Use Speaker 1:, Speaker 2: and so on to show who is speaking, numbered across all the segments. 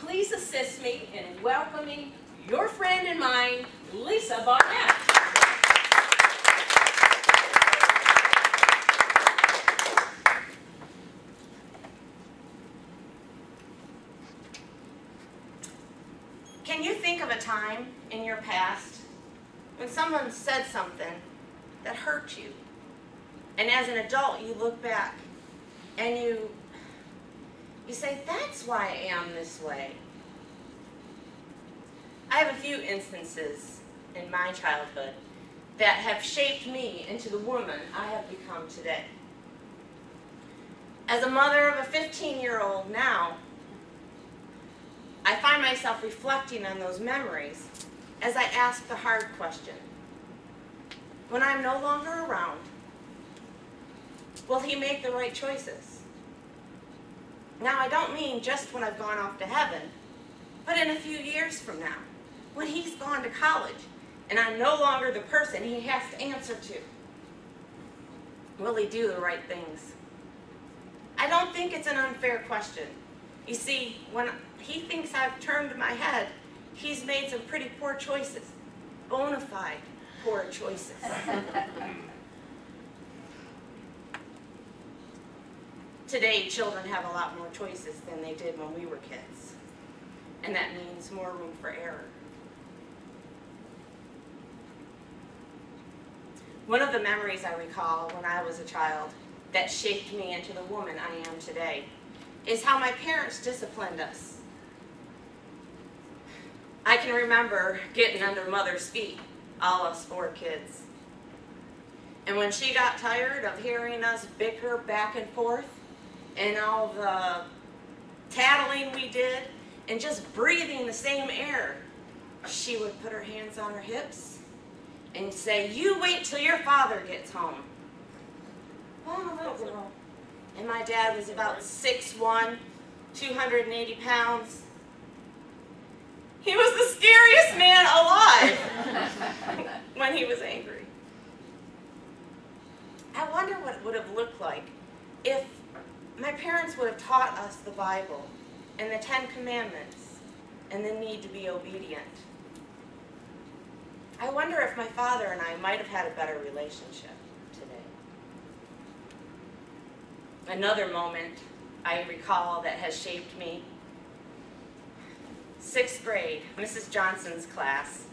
Speaker 1: please assist me in welcoming your friend and mine, Lisa Barnett.
Speaker 2: Can you think of a time in your past when someone said something that hurt you? And as an adult, you look back and you say, that's why I am this way. I have a few instances in my childhood that have shaped me into the woman I have become today. As a mother of a 15-year-old now, I find myself reflecting on those memories as I ask the hard question. When I'm no longer around, will he make the right choices? Now, I don't mean just when I've gone off to heaven, but in a few years from now, when he's gone to college and I'm no longer the person he has to answer to. Will he do the right things? I don't think it's an unfair question. You see, when he thinks I've turned my head, he's made some pretty poor choices, bona fide poor choices. Today, children have a lot more choices than they did when we were kids, and that means more room for error. One of the memories I recall when I was a child that shaped me into the woman I am today is how my parents disciplined us. I can remember getting under Mother's feet, all us 4 kids. And when she got tired of hearing us bicker back and forth and all the tattling we did and just breathing the same air, she would put her hands on her hips and say, you wait till your father gets home. Well, I'm a little girl. And my dad was about 6'1", 280 pounds. He was the scariest man alive when he was angry. I wonder what it would have looked like if my parents would have taught us the Bible and the 10 Commandments and the need to be obedient. I wonder if my father and I might have had a better relationship today. Another moment I recall that has shaped me, 6th grade, Mrs. Johnson's class.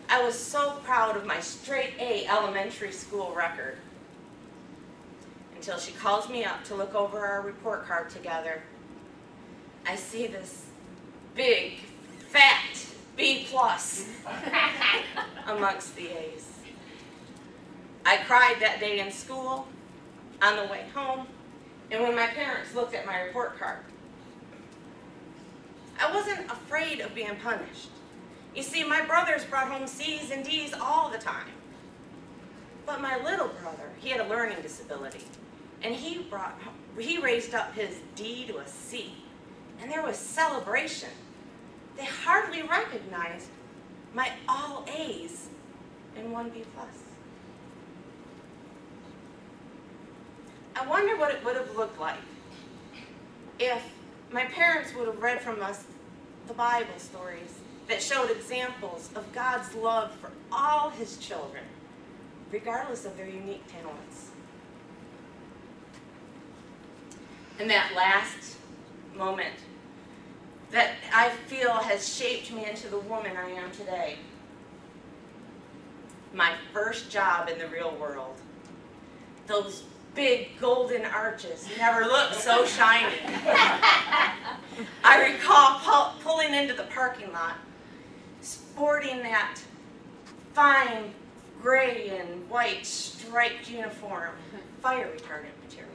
Speaker 2: I was so proud of my straight A elementary school record until she calls me up to look over our report card together. I see this big, fat B+ amongst the A's. I cried that day in school, on the way home, and when my parents looked at my report card. I wasn't afraid of being punished. You see, my brothers brought home C's and D's all the time. But my little brother, he had a learning disability, and he raised up his D to a C, and there was celebration. They hardly recognized my all A's and 1 B+. I wonder what it would have looked like if my parents would have read from us the Bible stories that showed examples of God's love for all his children, regardless of their unique talents. And that last moment that I feel has shaped me into the woman I am today. My first job in the real world. Those big golden arches never looked so shiny. I recall pulling into the parking lot, sporting that fine gray and white striped uniform, fire retardant material.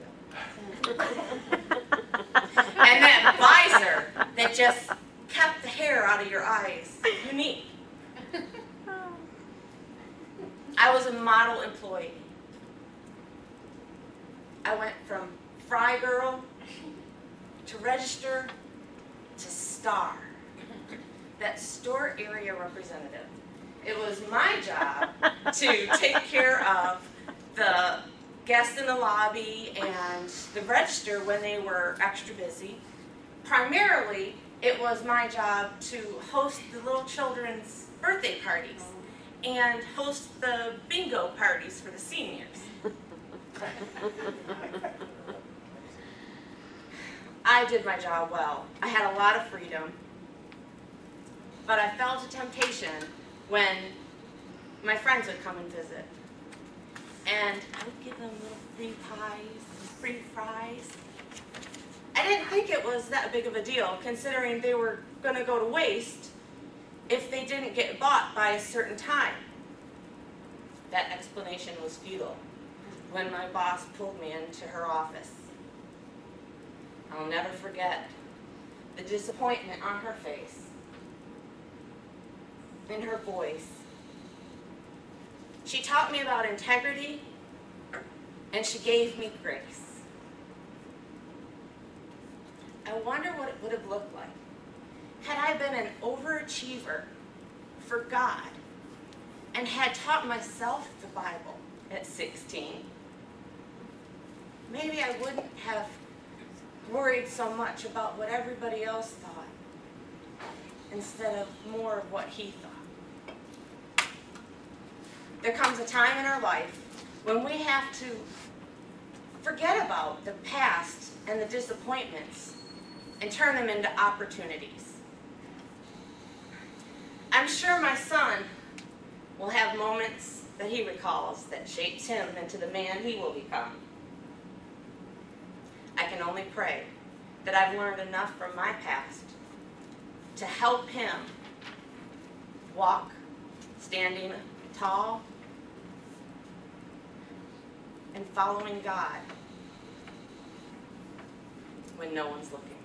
Speaker 2: And that visor that just kept the hair out of your eyes. Unique. I was a model employee. I went from fry girl to register to star. That store area representative. It was my job to take care of the guests in the lobby and the register when they were extra busy, primarily it was my job to host the little children's birthday parties and host the bingo parties for the seniors. I did my job well. I had a lot of freedom, but I fell to temptation when my friends would come and visit. And I would give them little free pies, free fries. I didn't think it was that big of a deal, considering they were going to go to waste if they didn't get bought by a certain time. That explanation was futile when my boss pulled me into her office. I'll never forget the disappointment on her face, in her voice. She taught me about integrity, and she gave me grace. I wonder what it would have looked like had I been an overachiever for God and had taught myself the Bible at 16. Maybe I wouldn't have worried so much about what everybody else thought instead of more of what he thought. There comes a time in our life when we have to forget about the past and the disappointments and turn them into opportunities. I'm sure my son will have moments that he recalls that shapes him into the man he will become. I can only pray that I've learned enough from my past to help him walk standing tall and following God when no one's looking.